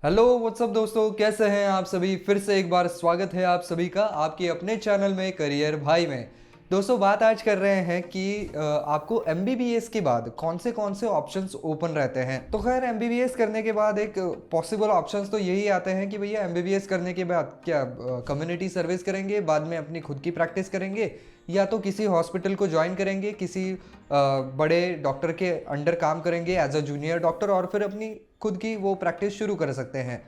Hello what's up दोस्तों, कैसे हैं आप सभी। फिर से एक बार स्वागत है आप सभी का आपके अपने चैनल में करियर भाई में। दोस्तों बात आज कर रहे हैं कि आपको एमबीबीएस के बाद कौन से ऑप्शंस ओपन रहते हैं। तो खैर एमबीबीएस करने के बाद एक पॉसिबल ऑप्शंस तो यही आते हैं कि भैया एमबीबीएस करने के बाद क्या कम्युनिटी सर्विस करेंगे, बाद में अपनी खुद की प्रैक्टिस करेंगे, या तो किसी हॉस्पिटल को ज्वाइन करेंगे, किसी बड़े डॉक्टर के अंडर काम करेंगे एज अ जूनियर डॉक्टर और फिर अपनी खुद की वो प्रैक्टिस शुरू कर सकते हैं।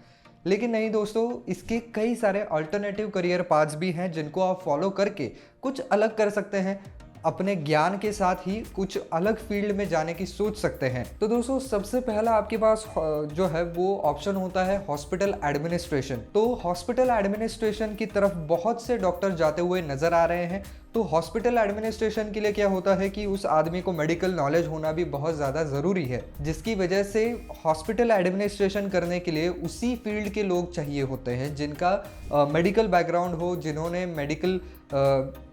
लेकिन नहीं दोस्तों, इसके कई सारे अल्टरनेटिव करियर पाथ्स भी हैं जिनको आप फॉलो करके कुछ अलग कर सकते हैं, अपने ज्ञान के साथ ही कुछ अलग फील्ड में जाने की सोच सकते हैं। तो दोस्तों सबसे पहला आपके पास जो है वो ऑप्शन होता है हॉस्पिटल एडमिनिस्ट्रेशन। तो हॉस्पिटल एडमिनिस्ट्रेशन की तरफ बहुत से डॉक्टर जाते हुए नजर आ रहे हैं। तो हॉस्पिटल एडमिनिस्ट्रेशन के लिए क्या होता है कि उस आदमी को मेडिकल नॉलेज होना भी बहुत ज़्यादा ज़रूरी है, जिसकी वजह से हॉस्पिटल एडमिनिस्ट्रेशन करने के लिए उसी फील्ड के लोग चाहिए होते हैं जिनका मेडिकल बैकग्राउंड हो, जिन्होंने मेडिकल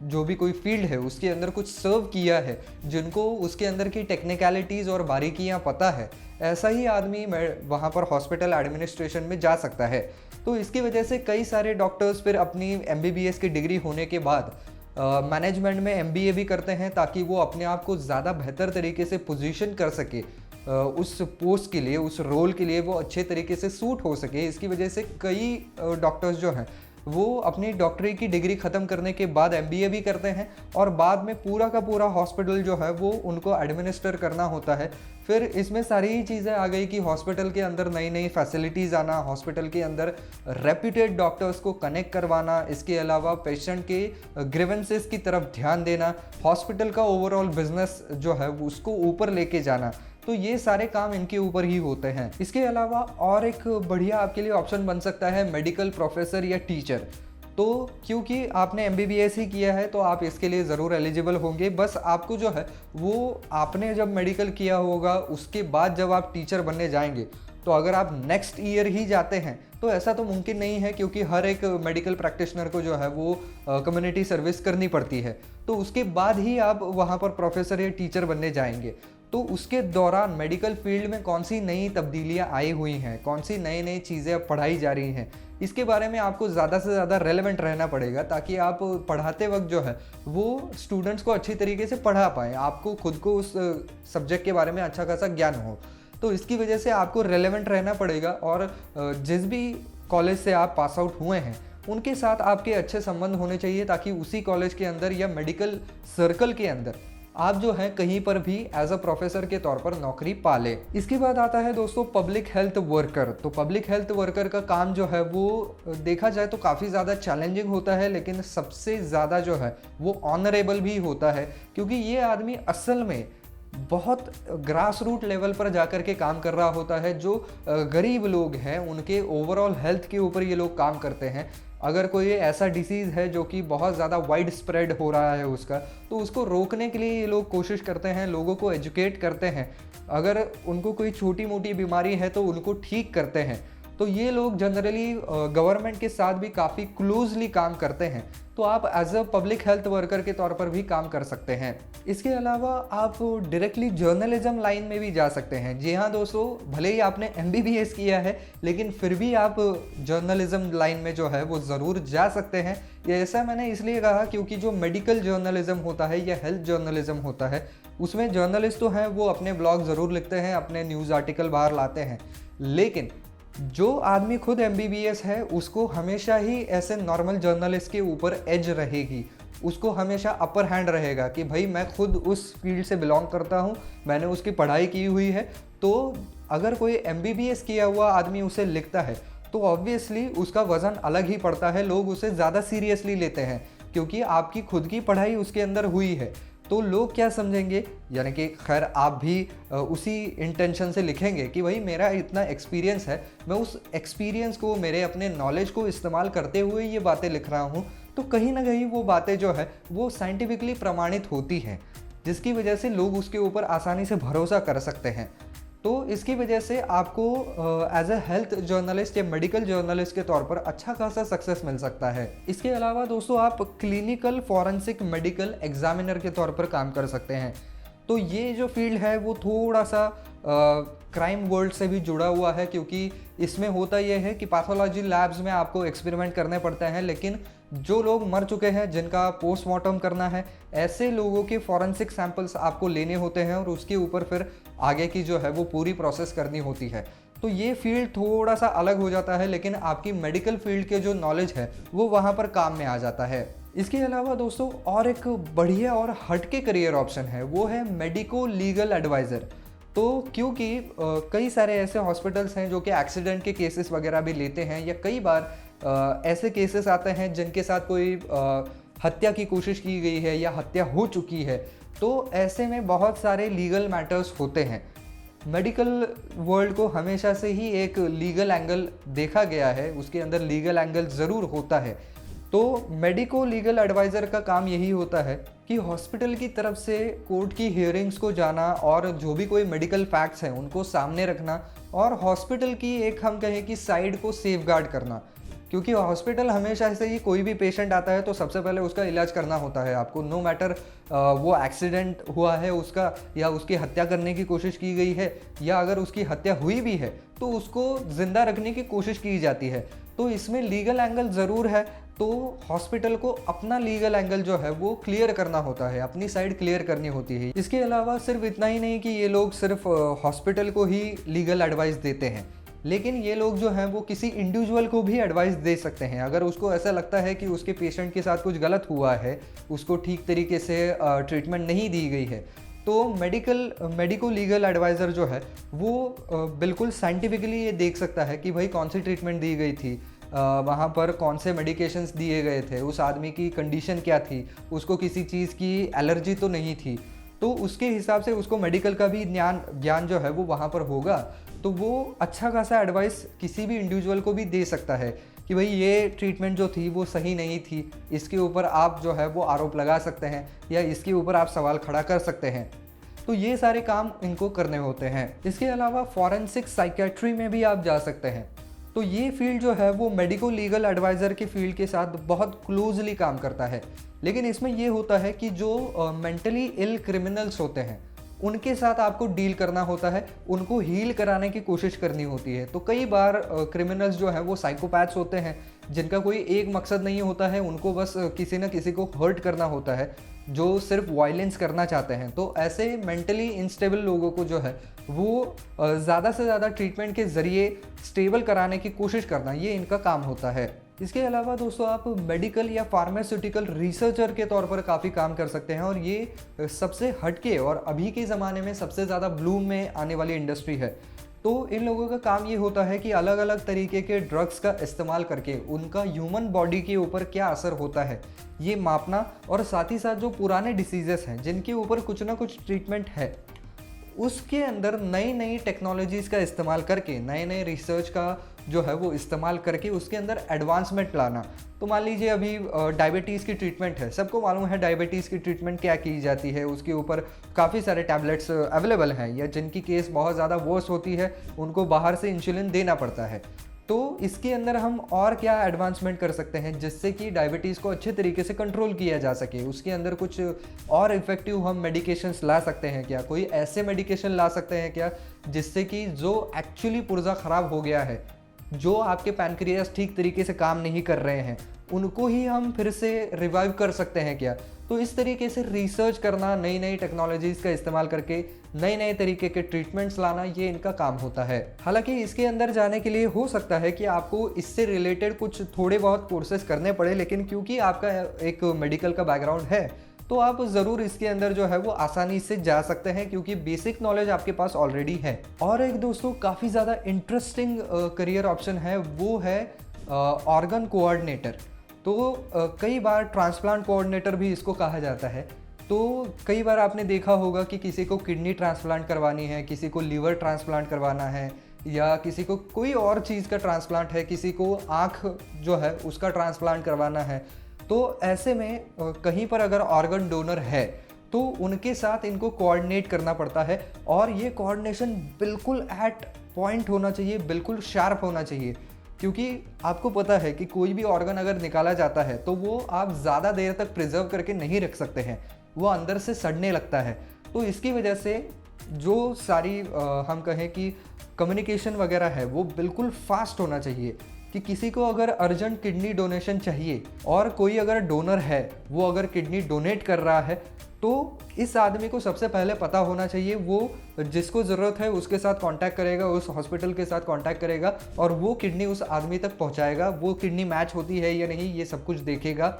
जो भी कोई फील्ड है उसके अंदर कुछ सर्व किया है, जिनको उसके अंदर की टेक्निकलिटीज़ और बारीकियाँ पता है। ऐसा ही आदमी वहाँ पर हॉस्पिटल एडमिनिस्ट्रेशन में जा सकता है। तो इसकी वजह से कई सारे डॉक्टर्स फिर अपनी एमबीबीएस की डिग्री होने के बाद मैनेजमेंट में एमबीए भी करते हैं, ताकि वो अपने आप को ज़्यादा बेहतर तरीके से पोजीशन कर सके, उस पोस्ट के लिए, उस रोल के लिए वो अच्छे तरीके से सूट हो सके। इसकी वजह से कई डॉक्टर्स जो हैं वो अपनी डॉक्टरी की डिग्री ख़त्म करने के बाद एमबीए भी करते हैं और बाद में पूरा का पूरा हॉस्पिटल जो है वो उनको एडमिनिस्टर करना होता है। फिर इसमें सारी ही चीज़ें आ गई कि हॉस्पिटल के अंदर नई नई फैसिलिटीज़ आना, हॉस्पिटल के अंदर रेप्यूटेड डॉक्टर्स को कनेक्ट करवाना, इसके अलावा पेशेंट के ग्रीवेंसेस की तरफ ध्यान देना, हॉस्पिटल का ओवरऑल बिजनेस जो है उसको ऊपर लेके जाना। तो ये सारे काम इनके ऊपर ही होते हैं। इसके अलावा और एक बढ़िया आपके लिए ऑप्शन बन सकता है मेडिकल प्रोफेसर या टीचर। तो क्योंकि आपने एमबीबीएस ही किया है तो आप इसके लिए ज़रूर एलिजिबल होंगे। बस आपको जो है वो आपने जब मेडिकल किया होगा उसके बाद जब आप टीचर बनने जाएंगे, तो अगर आप नेक्स्ट ईयर ही जाते हैं तो ऐसा तो मुमकिन नहीं है, क्योंकि हर एक मेडिकल प्रैक्टिशनर को जो है वो कम्युनिटी सर्विस करनी पड़ती है। तो उसके बाद ही आप वहाँ पर प्रोफेसर या टीचर बनने जाएंगे। तो उसके दौरान मेडिकल फील्ड में कौन सी नई तब्दीलियाँ आई हुई हैं, कौन सी नई नई चीज़ें अब पढ़ाई जा रही हैं, इसके बारे में आपको ज़्यादा से ज़्यादा रेलेवेंट रहना पड़ेगा, ताकि आप पढ़ाते वक्त जो है वो स्टूडेंट्स को अच्छी तरीके से पढ़ा पाएँ, आपको खुद को उस सब्जेक्ट के बारे में अच्छा खासा ज्ञान हो। तो इसकी वजह से आपको रेलेवेंट रहना पड़ेगा और जिस भी कॉलेज से आप पास आउट हुए हैं उनके साथ आपके अच्छे संबंध होने चाहिए, ताकि उसी कॉलेज के अंदर या मेडिकल सर्कल के अंदर आप जो है कहीं पर भी एज अ प्रोफेसर के तौर पर नौकरी पा ले। इसके बाद आता है दोस्तों पब्लिक हेल्थ वर्कर। तो पब्लिक हेल्थ वर्कर का काम जो है वो देखा जाए तो काफ़ी ज़्यादा चैलेंजिंग होता है, लेकिन सबसे ज़्यादा जो है वो ऑनरेबल भी होता है, क्योंकि ये आदमी असल में बहुत ग्रास रूट लेवल पर जाकर के काम कर रहा होता है। जो गरीब लोग हैं उनके ओवरऑल हेल्थ के ऊपर ये लोग काम करते हैं। अगर कोई ऐसा डिसीज़ है जो कि बहुत ज़्यादा वाइड स्प्रेड हो रहा है उसका, तो उसको रोकने के लिए ये लोग कोशिश करते हैं, लोगों को एजुकेट करते हैं। अगर उनको कोई छोटी मोटी बीमारी है तो उनको ठीक करते हैं। तो ये लोग जनरली गवर्नमेंट के साथ भी काफ़ी क्लोजली काम करते हैं। तो आप as a public health worker के तौर पर भी काम कर सकते हैं। इसके अलावा आप डायरेक्टली जर्नलिज्म लाइन में भी जा सकते हैं। जी हाँ दोस्तों, भले ही आपने एमबीबीएस किया है लेकिन फिर भी आप जर्नलिज्म लाइन में जो है वो ज़रूर जा सकते हैं। ये ऐसा मैंने इसलिए कहा क्योंकि जो मेडिकल जर्नलिज्म होता है या हेल्थ जर्नलिज्म होता है उसमें जर्नलिस्ट तो हैं, वो अपने ब्लॉग ज़रूर लिखते हैं, अपने न्यूज़ आर्टिकल बाहर लाते हैं, लेकिन जो आदमी खुद एमबीबीएस है उसको हमेशा ही ऐसे नॉर्मल जर्नलिस्ट के ऊपर एज रहेगी, उसको हमेशा अपर हैंड रहेगा कि भाई मैं खुद उस फील्ड से बिलोंग करता हूँ, मैंने उसकी पढ़ाई की हुई है। तो अगर कोई एमबीबीएस किया हुआ आदमी उसे लिखता है तो ऑब्वियसली उसका वज़न अलग ही पड़ता है, लोग उसे ज़्यादा सीरियसली लेते हैं, क्योंकि आपकी खुद की पढ़ाई उसके अंदर हुई है। तो लोग क्या समझेंगे, यानी कि खैर आप भी उसी इंटेंशन से लिखेंगे कि भाई मेरा इतना एक्सपीरियंस है, मैं उस एक्सपीरियंस को, मेरे अपने नॉलेज को इस्तेमाल करते हुए ये बातें लिख रहा हूँ। तो कहीं ना कहीं वो बातें जो है वो साइंटिफिकली प्रमाणित होती हैं, जिसकी वजह से लोग उसके ऊपर आसानी से भरोसा कर सकते हैं। तो इसकी वजह से आपको एज अ हेल्थ जर्नलिस्ट या मेडिकल जर्नलिस्ट के तौर पर अच्छा खासा सक्सेस मिल सकता है। इसके अलावा दोस्तों आप क्लिनिकल फॉरेंसिक मेडिकल एग्जामिनर के तौर पर काम कर सकते हैं। तो ये जो फील्ड है वो थोड़ा सा क्राइम वर्ल्ड से भी जुड़ा हुआ है, क्योंकि इसमें होता यह है कि पैथोलॉजी लैब्स में आपको एक्सपेरिमेंट करने पड़ते हैं, लेकिन जो लोग मर चुके हैं जिनका पोस्टमार्टम करना है, ऐसे लोगों के फॉरेंसिक सैंपल्स आपको लेने होते हैं और उसके ऊपर फिर आगे की जो है वो पूरी प्रोसेस करनी होती है। तो ये फील्ड थोड़ा सा अलग हो जाता है, लेकिन आपकी मेडिकल फील्ड के जो नॉलेज है वो वहाँ पर काम में आ जाता है। इसके अलावा दोस्तों और एक बढ़िया और हटके करियर ऑप्शन है, वो है मेडिको लीगल एडवाइज़र। तो क्योंकि कई सारे ऐसे हॉस्पिटल्स हैं जो कि एक्सीडेंट के केसेस वगैरह भी लेते हैं, या कई बार ऐसे केसेस आते हैं जिनके साथ कोई हत्या की कोशिश की गई है या हत्या हो चुकी है। तो ऐसे में बहुत सारे लीगल मैटर्स होते हैं। मेडिकल वर्ल्ड को हमेशा से ही एक लीगल एंगल देखा गया है, उसके अंदर लीगल एंगल ज़रूर होता है। तो मेडिको लीगल एडवाइज़र का काम यही होता है कि हॉस्पिटल की तरफ से कोर्ट की हियरिंग्स को जाना और जो भी कोई मेडिकल फैक्ट्स हैं उनको सामने रखना, और हॉस्पिटल की एक हम कहें कि साइड को सेफगार्ड करना। क्योंकि हॉस्पिटल हमेशा से ही कोई भी पेशेंट आता है तो सबसे पहले उसका इलाज करना होता है आपको, नो मैटर वो एक्सीडेंट हुआ है उसका, या उसकी हत्या करने की कोशिश की गई है, या अगर उसकी हत्या हुई भी है तो उसको ज़िंदा रखने की कोशिश की जाती है। तो इसमें लीगल एंगल ज़रूर है, तो हॉस्पिटल को अपना लीगल एंगल जो है वो क्लियर करना होता है, अपनी साइड क्लियर करनी होती है। इसके अलावा सिर्फ इतना ही नहीं कि ये लोग सिर्फ हॉस्पिटल को ही लीगल एडवाइस देते हैं, लेकिन ये लोग जो हैं वो किसी इंडिविजुअल को भी एडवाइस दे सकते हैं। अगर उसको ऐसा लगता है कि उसके पेशेंट के साथ कुछ गलत हुआ है, उसको ठीक तरीके से ट्रीटमेंट नहीं दी गई है, तो मेडिको लीगल एडवाइज़र जो है वो बिल्कुल साइंटिफिकली ये देख सकता है कि भाई कौन सी ट्रीटमेंट दी गई थी, वहाँ पर कौन से मेडिकेशंस दिए गए थे, उस आदमी की कंडीशन क्या थी, उसको किसी चीज़ की एलर्जी तो नहीं थी। तो उसके हिसाब से उसको मेडिकल का भी ज्ञान जो है वो वहाँ पर होगा, तो वो अच्छा खासा एडवाइस किसी भी इंडिविजुअल को भी दे सकता है कि भाई ये ट्रीटमेंट जो थी वो सही नहीं थी, इसके ऊपर आप जो है वो आरोप लगा सकते हैं, या इसके ऊपर आप सवाल खड़ा कर सकते हैं। तो ये सारे काम इनको करने होते हैं। इसके अलावा फॉरेंसिक साइकेट्री में भी आप जा सकते हैं। तो ये फील्ड जो है वो मेडिको लीगल एडवाइज़र की फील्ड के साथ बहुत क्लोजली काम करता है, लेकिन इसमें ये होता है कि जो मेंटली इल क्रिमिनल्स होते हैं उनके साथ आपको डील करना होता है, उनको हील कराने की कोशिश करनी होती है। तो कई बार क्रिमिनल्स जो हैं वो साइकोपैथ्स होते हैं, जिनका कोई एक मकसद नहीं होता है, उनको बस किसी न किसी को हर्ट करना होता है, जो सिर्फ वायलेंस करना चाहते हैं। तो ऐसे मेंटली इनस्टेबल लोगों को जो है वो ज़्यादा से ज़्यादा ट्रीटमेंट के ज़रिए स्टेबल कराने की कोशिश करना, ये इनका काम होता है। इसके अलावा दोस्तों आप मेडिकल या फार्मास्यूटिकल रिसर्चर के तौर पर काफ़ी काम कर सकते हैं, और ये सबसे हटके और अभी के ज़माने में सबसे ज़्यादा ब्लूम में आने वाली इंडस्ट्री है। तो इन लोगों का काम ये होता है कि अलग अलग तरीके के ड्रग्स का इस्तेमाल करके उनका ह्यूमन बॉडी के ऊपर क्या असर होता है ये मापना, और साथ ही साथ जो पुराने डिसीजेस हैं जिनके ऊपर कुछ ना कुछ ट्रीटमेंट है, उसके अंदर नई नई टेक्नोलॉजीज़ का इस्तेमाल करके, नए नए रिसर्च का जो है वो इस्तेमाल करके उसके अंदर एडवांसमेंट लाना। तो मान लीजिए अभी डायबिटीज़ की ट्रीटमेंट है, सबको मालूम है डायबिटीज़ की ट्रीटमेंट क्या की जाती है, उसके ऊपर काफ़ी सारे टैबलेट्स अवेलेबल हैं, या जिनकी केस बहुत ज़्यादा वर्स होती है उनको बाहर से इंसुलिन देना पड़ता है। तो इसके अंदर हम और क्या एडवांसमेंट कर सकते हैं जिससे कि डायबिटीज़ को अच्छे तरीके से कंट्रोल किया जा सके, उसके अंदर कुछ और इफ़ेक्टिव हम मेडिकेशंस ला सकते हैं क्या, कोई ऐसे मेडिकेशन ला सकते हैं क्या जिससे कि जो एक्चुअली पुर्जा ख़राब हो गया है, जो आपके पैनक्रियास ठीक तरीके से काम नहीं कर रहे हैं, उनको ही हम फिर से रिवाइव कर सकते हैं क्या। तो इस तरीके से रिसर्च करना, नई नई टेक्नोलॉजीज़ का इस्तेमाल करके नए नए तरीके के ट्रीटमेंट्स लाना, ये इनका काम होता है। हालांकि इसके अंदर जाने के लिए हो सकता है कि आपको इससे रिलेटेड कुछ थोड़े बहुत कोर्सेज करने पड़े, लेकिन क्योंकि आपका एक मेडिकल का बैकग्राउंड है तो आप ज़रूर इसके अंदर जो है वो आसानी से जा सकते हैं, क्योंकि बेसिक नॉलेज आपके पास ऑलरेडी है। और एक दोस्तों काफ़ी ज़्यादा इंटरेस्टिंग करियर ऑप्शन है, वो है ऑर्गन कोऑर्डिनेटर। तो कई बार ट्रांसप्लांट कोऑर्डिनेटर भी इसको कहा जाता है। तो कई बार आपने देखा होगा कि किसी को किडनी ट्रांसप्लांट करवानी है, किसी को लीवर ट्रांसप्लांट करवाना है, या किसी को कोई और चीज़ का ट्रांसप्लांट है, किसी को आँख जो है उसका ट्रांसप्लांट करवाना है। तो ऐसे में कहीं पर अगर ऑर्गन डोनर है तो उनके साथ इनको कोऑर्डिनेट करना पड़ता है, और ये कोऑर्डिनेशन बिल्कुल एट पॉइंट होना चाहिए, बिल्कुल शार्प होना चाहिए। क्योंकि आपको पता है कि कोई भी ऑर्गन अगर निकाला जाता है तो वो आप ज़्यादा देर तक प्रिजर्व करके नहीं रख सकते हैं, वो अंदर से सड़ने लगता है। तो इसकी वजह से जो सारी हम कहें कि कम्युनिकेशन वगैरह है वो बिल्कुल फास्ट होना चाहिए कि किसी को अगर अर्जेंट किडनी डोनेशन चाहिए और कोई अगर डोनर है वो अगर किडनी डोनेट कर रहा है तो इस आदमी को सबसे पहले पता होना चाहिए, वो जिसको ज़रूरत है उसके साथ कांटेक्ट करेगा, उस हॉस्पिटल के साथ कांटेक्ट करेगा और वो किडनी उस आदमी तक पहुंचाएगा। वो किडनी मैच होती है या नहीं ये सब कुछ देखेगा।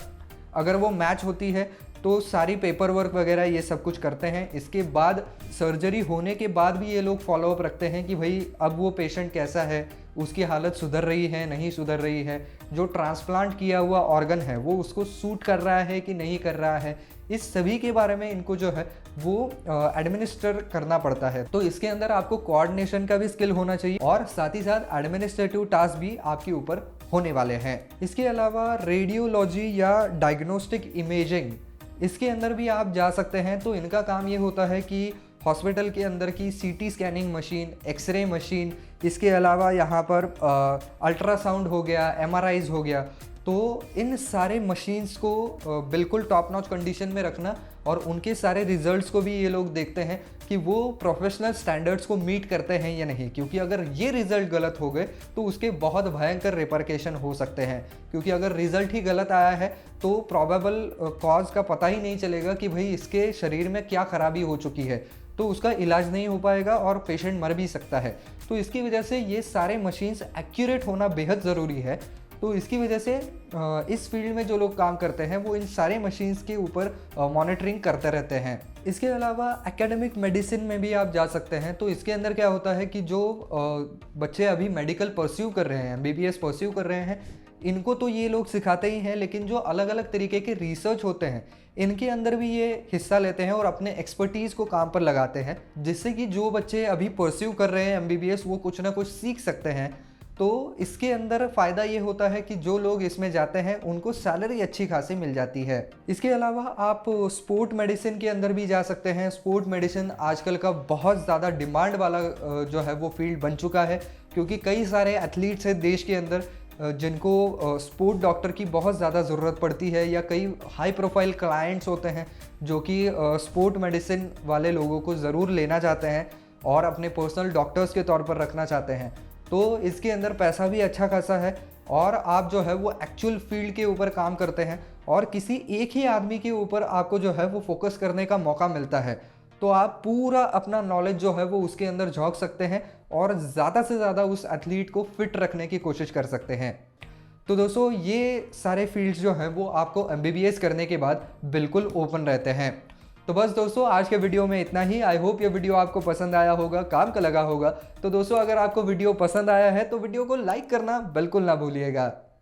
अगर वो मैच होती है तो सारी पेपर वर्क वगैरह ये सब कुछ करते हैं। इसके बाद सर्जरी होने के बाद भी ये लोग फॉलोअप रखते हैं कि भाई अब वो पेशेंट कैसा है, उसकी हालत सुधर रही है नहीं सुधर रही है, जो ट्रांसप्लांट किया हुआ ऑर्गन है वो उसको सूट कर रहा है कि नहीं कर रहा है, इस सभी के बारे में इनको जो है वो एडमिनिस्टर करना पड़ता है। तो इसके अंदर आपको कोऑर्डिनेशन का भी स्किल होना चाहिए और साथ ही साथ एडमिनिस्ट्रेटिव टास्क भी आपके ऊपर होने वाले हैं। इसके अलावा रेडियोलॉजी या डायग्नोस्टिक इमेजिंग, इसके अंदर भी आप जा सकते हैं। तो इनका काम ये होता है कि हॉस्पिटल के अंदर की सीटी स्कैनिंग मशीन, एक्सरे मशीन, इसके अलावा यहाँ पर अल्ट्रासाउंड हो गया, एमआरआईज हो गया, तो इन सारे मशीन्स को बिल्कुल टॉप नॉच कंडीशन में रखना और उनके सारे रिजल्ट्स को भी ये लोग देखते हैं कि वो प्रोफेशनल स्टैंडर्ड्स को मीट करते हैं या नहीं, क्योंकि अगर ये रिज़ल्ट गलत हो गए तो उसके बहुत भयंकर रिपरकेशन हो सकते हैं। क्योंकि अगर रिज़ल्ट ही गलत आया है तो प्रॉबेबल कॉज का पता ही नहीं चलेगा कि भाई इसके शरीर में क्या खराबी हो चुकी है, तो उसका इलाज नहीं हो पाएगा और पेशेंट मर भी सकता है। तो इसकी वजह से ये सारे मशीन्स एक्यूरेट होना बेहद ज़रूरी है। तो इसकी वजह से इस फील्ड में जो लोग काम करते हैं वो इन सारे मशीन्स के ऊपर मॉनिटरिंग करते रहते हैं। इसके अलावा एकेडमिक मेडिसिन में भी आप जा सकते हैं। तो इसके अंदर क्या होता है कि जो बच्चे अभी मेडिकल परस्यू कर रहे हैं, एमबीबीएस परस्यू कर रहे हैं, इनको तो ये लोग सिखाते ही हैं, लेकिन जो अलग अलग तरीके के रिसर्च होते हैं इनके अंदर भी ये हिस्सा लेते हैं और अपने एक्सपर्टीज़ को काम पर लगाते हैं, जिससे कि जो बच्चे अभी परस्यू कर रहे हैं एमबीबीएस वो कुछ ना कुछ सीख सकते हैं। तो इसके अंदर फ़ायदा ये होता है कि जो लोग इसमें जाते हैं उनको सैलरी अच्छी खासी मिल जाती है। इसके अलावा आप स्पोर्ट मेडिसिन के अंदर भी जा सकते हैं। स्पोर्ट मेडिसिन आजकल का बहुत ज़्यादा डिमांड वाला जो है वो फील्ड बन चुका है, क्योंकि कई सारे एथलीट्स हैं देश के अंदर जिनको स्पोर्ट डॉक्टर की बहुत ज़्यादा ज़रूरत पड़ती है, या कई हाई प्रोफाइल क्लाइंट्स होते हैं जो कि स्पोर्ट मेडिसिन वाले लोगों को ज़रूर लेना चाहते हैं और अपने पर्सनल डॉक्टर्स के तौर पर रखना चाहते हैं। तो इसके अंदर पैसा भी अच्छा खासा है और आप जो है वो एक्चुअल फील्ड के ऊपर काम करते हैं और किसी एक ही आदमी के ऊपर आपको जो है वो फोकस करने का मौका मिलता है। तो आप पूरा अपना नॉलेज जो है वो उसके अंदर झोंक सकते हैं और ज़्यादा से ज़्यादा उस एथलीट को फिट रखने की कोशिश कर सकते हैं। तो दोस्तों ये सारे फील्ड्स जो हैं वो आपको एमबीबीएस करने के बाद बिल्कुल ओपन रहते हैं। तो बस दोस्तों आज के वीडियो में इतना ही। आई होप ये वीडियो आपको पसंद आया होगा, काम का लगा होगा। तो दोस्तों अगर आपको वीडियो पसंद आया है तो वीडियो को लाइक करना बिल्कुल ना भूलिएगा।